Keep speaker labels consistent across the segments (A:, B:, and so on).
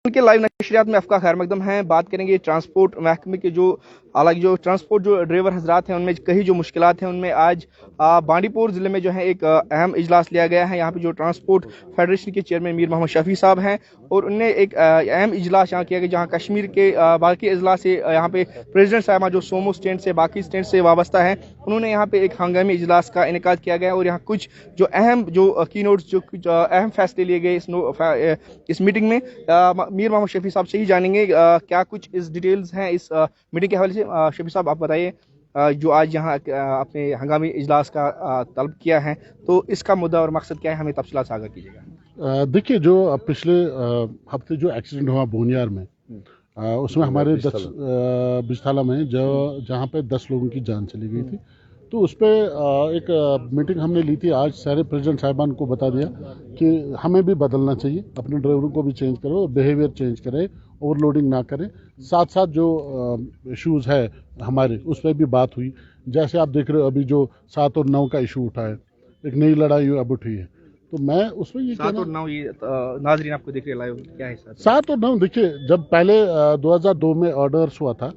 A: के लाइव नशरियात में आपका खैर मकदम है। बात करेंगे ट्रांसपोर्ट महकमे के जो हालांकि जो ट्रांसपोर्ट जो ड्राइवर हजरात हैं उनमें कई जो मुश्किलात हैं उनमें आज बांडीपुर ज़िले में जो है एक अहम इजलास लिया गया है। यहाँ पे जो ट्रांसपोर्ट फेडरेशन के चेयरमैन मीर मोहम्मद शफी साहब हैं और उनने एक अहम इजलास यहाँ किया गया जहाँ कश्मीर के बाकी अजला से यहाँ पे प्रेसिडेंट साहब जो सोमो स्टैंड से बाकी स्टैंड से वाबस्ता है उन्होंने यहाँ पे एक हंगामी इजलास का इनेकाद किया गया और यहाँ कुछ जो अहम जो की नोट्स जो अहम फैसले लिए गए इस मीटिंग में मीर मोहम्मद शफी साहब से ही जानेंगे क्या कुछ इस डिटेल्स हैं इस मीटिंग के हवाले से। शफी साहब आप बताइए जो आज यहाँ अपने हंगामी इजलास का तलब किया है तो इसका मुद्दा और मकसद क्या है, हमें तफसीलात से आगाह कीजिएगा।
B: देखिए, जो पिछले हफ्ते जो एक्सीडेंट हुआ बोनियार में उसमें हमारे 10 बिजथाला में जहाँ पे 10 लोगों की जान चली गई थी, तो उस पर एक मीटिंग हमने ली थी। आज सारे प्रेसिडेंट साहिबान को बता दिया कि हमें भी बदलना चाहिए, अपने ड्राइवरों को भी चेंज करो, बिहेवियर चेंज करें, ओवरलोडिंग ना करें। साथ साथ जो इश्यूज़ है हमारे उस पर भी बात हुई। जैसे आप देख रहे हो अभी जो 7 और 9 का इशू उठा है, एक नई लड़ाई अब उठी है, तो मैं उसमें ये
A: 7 और 9 ये नाजरीन आपको देख रहे लाइव क्या है
B: 7 और 9। देखिए, जब पहले 2002 में ऑर्डर्स हुआ था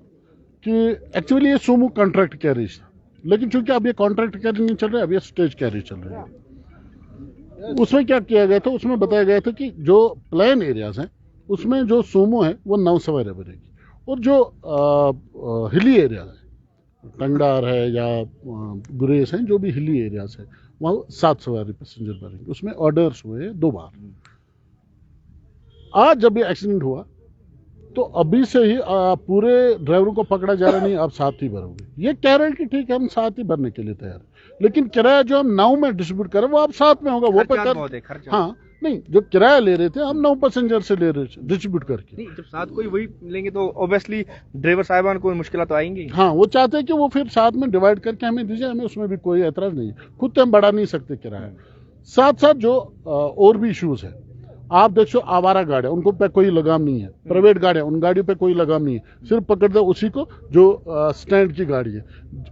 B: कि एक्चुअली ये सोमो कॉन्ट्रैक्ट कैरेज था, लेकिन चूंकि अब ये कॉन्ट्रैक्ट कैरेज नहीं चल रहा है, अब ये स्टेज कैरेज चल रहा है। उसमें क्या किया गया था, उसमें बताया गया था कि जो प्लेन एरियाज हैं उसमें जो सोमो है वो 9 सवारियाँ भरेगी और जो हिली एरियाज है, टंगडार है या गुरेस हैं, जो भी हिली एरियाज है वहाँ 7 सवारी पैसेंजर भरेंगे। उसमें ऑर्डर्स हुए 2 बार। आज जब ये एक्सीडेंट हुआ तो अभी से ही पूरे ड्राइवरों को पकड़ा जा रहा नहीं, आप 7 ही भरोगे। ये कह रहे हैं कि ठीक है हम 7 ही भरने के लिए तैयार है, लेकिन किराया जो हम 9 में डिस्ट्रीब्यूट करें वो आप 7 में होगा। वो पर हाँ नहीं, जो किराया ले रहे थे हम 9 पैसेंजर से ले रहे थे डिस्ट्रीब्यूट करके।
A: नहीं, जब 7 कोई वही लेंगे तो ऑब्वियसली ड्राइवर साहिबान को मुश्किल तो आएंगी।
B: हाँ, वो चाहते हैं कि वो फिर 7 में डिवाइड करके हमें दीजिए, हमें उसमें भी कोई एतराज नहीं है। खुद तो हम बढ़ा नहीं सकते किराया। साथ साथ जो और भी इश्यूज है, आप देखो आवारा गाड़ियाँ, उनको पे कोई लगाम नहीं है। प्राइवेट गाड़ियाँ, उन गाड़ियों पे कोई लगाम नहीं है, सिर्फ पकड़ दो उसी को जो स्टैंड की गाड़ी है।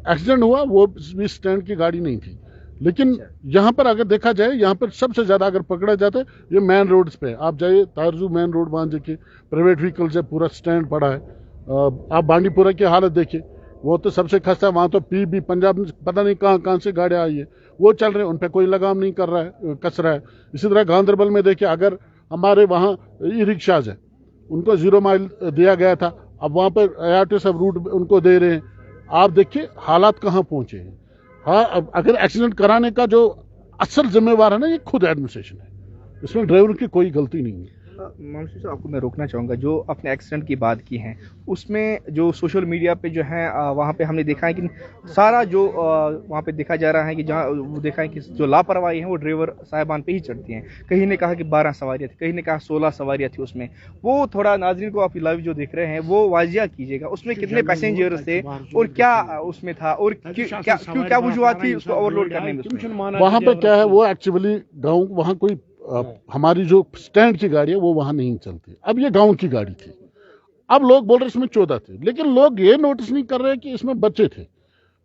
B: एक्सीडेंट हुआ वो भी स्टैंड की गाड़ी नहीं थी, लेकिन यहाँ पर अगर देखा जाए, यहाँ पर सबसे ज्यादा अगर पकड़ा जाता है ये मेन रोड्स पे। आप जाइए तारजू मेन रोड, वहाँ देखिए प्राइवेट व्हीकल से पूरा स्टैंड पड़ा है। आप बांडीपुरा की हालत देखिए, वो तो सबसे खस्ता है। वहाँ तो पीबी पंजाब पता नहीं कहाँ से गाड़ियाँ आई है, वो चल रहे हैं, उन पर कोई लगाम नहीं कर रहा है, कस रहा है। इसी तरह गांधरबल में देखिए, अगर हमारे वहाँ ई रिक्शाज है उनको 0 माइल दिया गया था, अब वहाँ पर ARTO सब रूट उनको दे रहे हैं। आप देखिए हालात कहाँ पहुँचे हैं। हाँ, अब अगर एक्सीडेंट कराने का जो असल जिम्मेवार है ना, ये खुद एडमिनिस्ट्रेशन है, इसमें ड्राइवर की कोई गलती नहीं है।
A: मोहम्मद साहब आपको मैं रोकना चाहूँगा, जो आपने एक्सीडेंट की बात की है उसमें जो सोशल मीडिया पे जो है वहाँ पे हमने देखा है कि सारा जो वहाँ पे देखा जा रहा है कि जहाँ वो देखा है कि जो लापरवाही है वो ड्राइवर साहिबान पे ही चढ़ती हैं। कहीं ने कहा कि 12 सवारियाँ थी, कहीं ने कहा 16 सवारियाँ थी। उसमें वो थोड़ा नाजरीन को आप लाइव जो देख रहे हैं वो वाजिया कीजिएगा, उसमें कितने पैसेंजर्स थे और क्या उसमें था और क्या वजूहत थी उसको ओवरलोड करने में।
B: वहाँ पे क्या है, वो एक्चुअली गाँव, वहाँ कोई हमारी जो स्टैंड की गाड़ी है वो वहां नहीं चलती। अब ये गांव की गाड़ी थी, अब लोग बोल रहे इसमें 14 थे, लेकिन लोग ये नोटिस नहीं कर रहे कि इसमें बच्चे थे।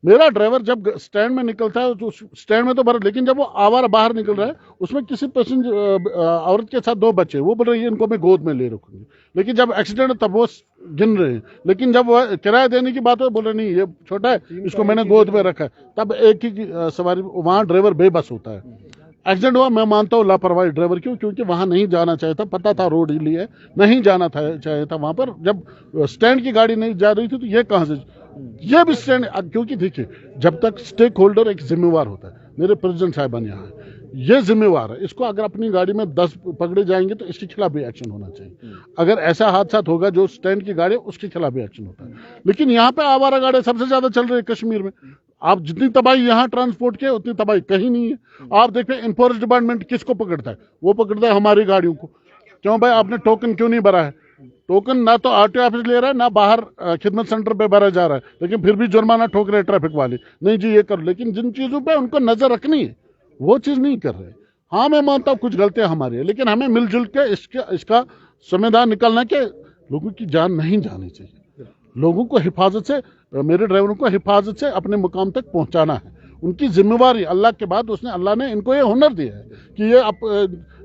B: मेरा ड्राइवर जब स्टैंड में निकलता है तो स्टैंड में तो भर, लेकिन जब वो आवारा बाहर निकल रहा है उसमें किसी पैसेंजर औरत के साथ 2 बच्चे, वो बोल रहे हैं इनको मैं गोद में ले रखूंगी। लेकिन जब एक्सीडेंट है तब वो गिन रहे हैं, लेकिन जब वो किराया देने की बात है बोल रहे नहीं ये छोटा है, इसको मैंने गोद में रखा है। तब एक ही सवारी, वहां ड्राइवर बेबस होता है। एक्सीडेंट हुआ, मैं मानता हूँ लापरवाही ड्राइवर की, क्योंकि वहां नहीं जाना चाहिए था, पता था रोड हिली है, नहीं जाना चाहिए था वहां पर। जब स्टैंड की गाड़ी नहीं जा रही थी तो ये कहां से, ये भी स्टैंड, क्योंकि देखिए जब तक स्टेक होल्डर एक जिम्मेवार होता है, मेरे प्रेसिडेंट साहिबान यहाँ है, ये जिम्मेवार है, इसको अगर अपनी गाड़ी में 10 पकड़े जाएंगे तो इसके खिलाफ भी एक्शन होना चाहिए। अगर ऐसा हादसा होगा जो स्टैंड की गाड़ी उसके खिलाफ भी एक्शन होता है। लेकिन यहाँ पे आवारा गाड़ी सबसे ज्यादा चल रही है कश्मीर में। आप जितनी तबाही यहाँ ट्रांसपोर्ट की उतनी तबाही कहीं नहीं है। आप देखिए इन्फोर्स डिपार्टमेंट किसको पकड़ता है, वो पकड़ता है हमारी गाड़ियों को। क्यों भाई, आपने टोकन क्यों नहीं भरा है? टोकन ना तो RTO ऑफिस ले रहा है, ना बाहर खिदमत सेंटर पे भरा जा रहा है, लेकिन फिर भी जुर्माना ठोक रहे ट्रैफिक वाले, नहीं जी ये करो। लेकिन जिन चीजों पे उनको नजर रखनी है वो चीज नहीं कर रहे। हाँ, मैं मानता हूँ कुछ गलतियां हमारी है, लेकिन हमें मिलजुल के इसका संविधान निकलना के लोगों की जान नहीं जानी चाहिए। लोगों को हिफाजत से, मेरे ड्राइवरों को हिफाजत से अपने मुकाम तक पहुंचाना है, उनकी जिम्मेवारी। अल्लाह के बाद अल्लाह ने इनको ये हुनर दिया है कि ये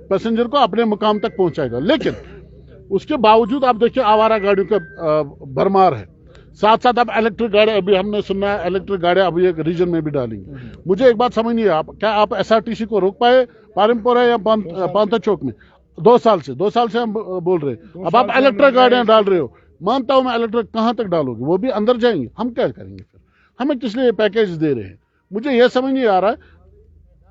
B: पैसेंजर को अपने मुकाम तक पहुंचाएगा। लेकिन اس کے باوجود آپ دیکھیں آوارہ گاڑیوں کا بھرمار ہے. ساتھ ساتھ اب الیکٹرک گاڑی, ابھی ہم نے سنا ہے الیکٹرک گاڑیاں ابھی ایک ریجن میں بھی ڈالیں گے. مجھے ایک بات سمجھ نہیں ہے, کیا آپ SRTC کو روک پائے پارمپورہ یا پانتا چوک میں؟ 2 سال سے ہم بول رہے ہیں. اب آپ الیکٹرک گاڑیاں ڈال رہے ہو, مانتا ہوں میں الیکٹرک کہاں تک ڈالو گے, وہ بھی اندر جائیں گے. ہم کیا کریں گے پھر؟ ہمیں کس لیے پیکیج دے رہے ہیں؟ مجھے یہ سمجھ نہیں آ رہا ہے.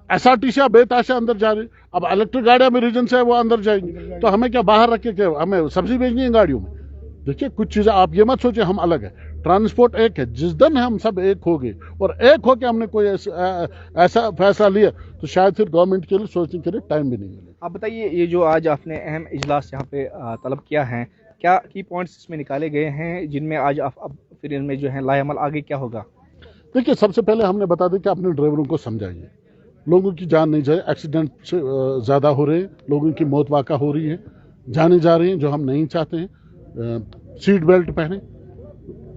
B: SRTC بے تاشا اندر جا رہی, اب الیکٹرک گاڑیاں بھی ریجن سے ہے وہ اندر جائیں گی, تو ہمیں کیا باہر رکھ کے ہمیں سبزی بیچنی ہے گاڑیوں میں؟ دیکھیے کچھ چیزیں آپ یہ مت سوچیں ہم الگ ہے, ٹرانسپورٹ ایک ہے. جس دن ہم سب ایک ہو گئے اور ایک ہو کے ہم نے کوئی ایسا فیصلہ لیا تو شاید پھر گورنمنٹ کے لیے سوچنے کے لیے ٹائم بھی نہیں ملے.
A: آپ بتائیے, یہ جو آج آپ نے اہم اجلاس یہاں پہ طلب کیا ہے, کیا کی پوائنٹس اس میں نکالے گئے ہیں جن میں آج اب پھر ان میں جو ہے لائے عمل آگے کیا ہوگا؟
B: دیکھیے سب سے پہلے ہم نے بتا دیا کہ اپنے ڈرائیوروں کو سمجھائیے, لوگوں کی جان نہیں جائے. ایکسیڈنٹ سے زیادہ ہو رہے ہیں, لوگوں کی موت واقع ہو رہی ہے, جانے جا رہے ہیں جو ہم نہیں چاہتے ہیں. سیٹ بیلٹ پہنیں,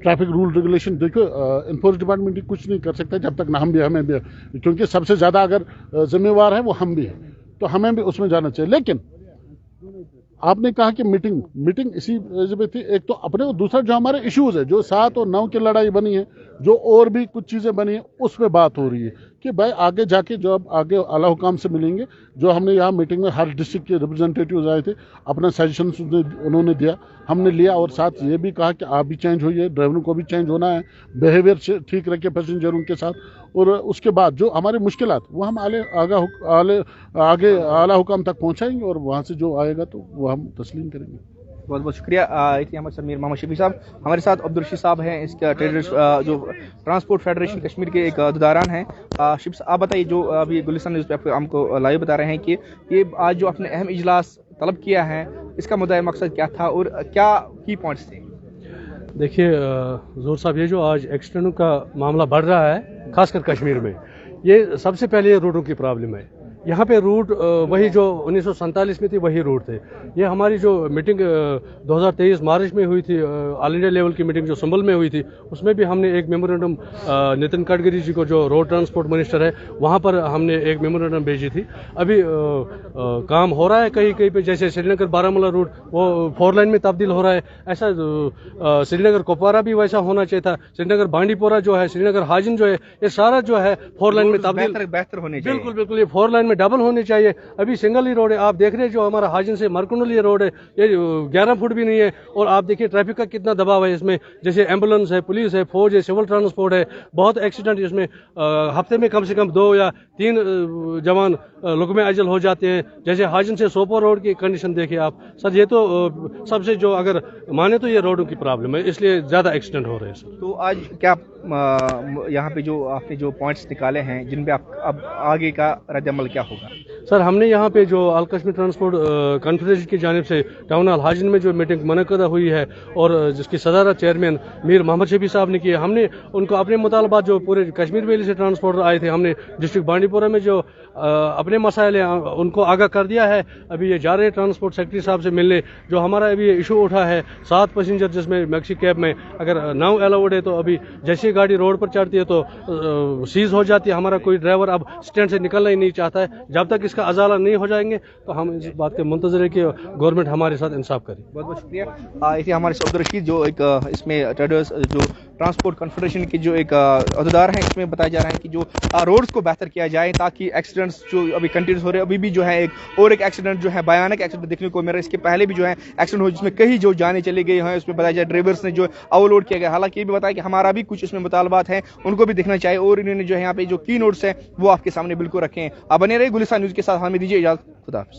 B: ٹریفک رول ریگولیشن دیکھو. انفورس ڈپارٹمنٹ کچھ نہیں کر سکتا جب تک نہ ہمیں بھی, کیونکہ سب سے زیادہ اگر ذمہ وار ہے وہ ہم بھی ہیں, تو ہمیں بھی اس میں جانا چاہیے. لیکن آپ نے کہا کہ میٹنگ اسی میں تھی ایک تو اپنے, اور دوسرا جو ہمارے ایشوز ہے, جو 7 اور 9 کی لڑائی بنی ہے, جو اور بھی کچھ چیزیں بنی ہیں, اس پہ بات ہو رہی ہے کہ بھائی آگے جا کے جو اب آگے اعلیٰ حکام سے ملیں گے. جو ہم نے یہاں میٹنگ میں ہر ڈسٹرکٹ کے ریپرزنٹیٹیوز آئے تھے, اپنا سجیشنس انہوں نے دیا, ہم نے لیا, اور ساتھ یہ بھی کہا کہ آپ بھی چینج ہوئیے, ڈرائیوروں کو بھی چینج ہونا ہے, بیہیویئر ٹھیک رکھے پیسنجروں کے ساتھ. اور اس کے بعد جو ہماری مشکلات وہ ہم آگے اعلیٰ حکام تک پہنچائیں گے, اور وہاں سے جو آئے گا تو وہ ہم تسلیم کریں گے.
A: بہت بہت شکریہ. میر محمد شفیع صاحب ہمارے ساتھ, عبدالرشید صاحب ہیں اس کا ٹریڈرز جو ٹرانسپورٹ فیڈریشن کشمیر کے ایک عہدیداران ہیں. شفیع صاحب آپ بتائیے, جو ابھی گلستان نیوز پہ ہم کو لائیو بتا رہے ہیں کہ یہ آج جو اپنے اہم اجلاس طلب کیا ہے, اس کا مدعا مقصد کیا تھا اور کیا کی پوائنٹس تھے؟
C: دیکھیے زور صاحب, یہ جو آج ایکسیڈنٹوں کا معاملہ بڑھ رہا ہے خاص کر کشمیر میں, یہ سب سے پہلے روڈوں کی پرابلم ہے. یہاں پہ روٹ وہی جو 1947 میں تھی وہی روٹ تھے. یہ ہماری جو میٹنگ 2023 مارچ میں ہوئی تھی, آل انڈیا لیول کی میٹنگ جو سنبل میں ہوئی تھی, اس میں بھی ہم نے ایک میمورنڈم نتن گڈکری جی کو جو روڈ ٹرانسپورٹ منسٹر ہے وہاں پر ہم نے ایک میمورنڈم بھیجی تھی. ابھی کام ہو رہا ہے کہیں پہ, جیسے سری نگر بارامولہ روٹ وہ 4 لائن میں تبدیل ہو رہا ہے. ایسا سری نگر کپوارہ بھی ویسا ہونا چاہیے تھا. سری نگر بانڈی پورہ جو ہے, سری نگر حاجن جو ہے, یہ سارا جو ہے 4 لائن میں تبدیل
A: بہتر ہونے چاہیے.
C: بالکل یہ 4 لائن میں ڈبل ہونی چاہیے. ابھی سنگل ہی روڈ ہے. آپ دیکھ رہے ہیں جو ہمارا حاجن سے مرکنڈل یہ روڈ ہے, یہ 11 فٹ بھی نہیں ہے. اور آپ دیکھیے ٹریفک کا کتنا دباؤ ہے اس میں, جیسے ایمبولینس ہے, پولیس ہے, فوج ہے, سول ٹرانسپورٹ ہے. بہت ایکسیڈنٹ اس میں ہفتے میں کم سے کم 2 یا 3 جوان لقمے اجل ہو جاتے ہیں. جیسے حاجن سے سوپور روڈ کی کنڈیشن دیکھیں آپ سر, یہ تو سب سے جو اگر مانے تو یہ روڈوں کی پرابلم ہے, اس لیے زیادہ ایکسیڈنٹ ہو رہے ہیں سر.
A: تو آج کیا یہاں پہ جو آپ نے جو پوائنٹس نکالے ہیں جن پہ اب آگے کا رد عمل کیا ہوگا؟
C: سر ہم نے یہاں پہ جو آل کشمیر ٹرانسپورٹ کانفیڈریشن کی جانب سے ٹاؤن ہال حاجن میں جو میٹنگ منعقدہ ہوئی ہے, اور جس کی صدارت چیئرمین میر محمد شفیع صاحب نے کی ہے, ہم نے ان کو اپنے مطالبات جو پورے کشمیر ویلی سے ٹرانسپورٹر آئے تھے, ہم نے ڈسٹرکٹ بانڈی پورہ میں جو اپنے مسائل ہیں ان کو آگاہ کر دیا ہے. ابھی یہ جا رہے ہیں ٹرانسپورٹ سیکرٹری صاحب سے ملنے. جو ہمارا ابھی ایشو اٹھا ہے 7 پیسنجر جس میں میکسی کیب میں اگر 9 الاؤڈ ہے, تو ابھی جیسے گاڑی روڈ پر چڑھتی ہے تو سیز ہو جاتی ہے. ہمارا کوئی ڈرائیور اب اسٹینڈ سے نکلنا ہی نہیں چاہتا ہے. جب تک اس کا ازالہ نہیں ہو جائیں گے تو ہم اس بات کے منتظر ہے کہ گورنمنٹ ہمارے ساتھ انصاف کرے.
A: بہت بہت شکریہ. اسے ہمارے عبدالرشید جو ایک اس میں ٹریڈرز جو ٹرانسپورٹ کانفیڈریشن کے جو ایک عہدیدار ہیں, اس میں بتایا جا رہا ہے کہ جو روڈز کو بہتر کیا جائے تاکہ ایکسیڈنٹس جو ابھی کنٹینیوس ہو رہے ہیں, ابھی بھی جو ہے ایک ایکسیڈنٹ جو ہے بھیانک ایکسیڈنٹ دیکھنے کو مل رہا ہے. اس کے پہلے بھی جو ہے ایکسیڈنٹ ہو جس میں کئی جو جانے چلے گئے ہیں, اس میں بتایا جائے ڈرائیورس نے جو اوور لوڈ کیا گیا. حالانکہ یہ بھی بتایا کہ ہمارا بھی کچھ اس میں مطالبات ہیں, ان کو بھی دیکھنا چاہیے, اور انہوں نے جو ہے یہاں پہ جو کی نوٹس ہیں وہ آپ کے سامنے بالکل رکھیں. آپ بنے رہے گلستان نیوز کے ساتھ, ہمیں دیجیے اجازت. خدا حافظ.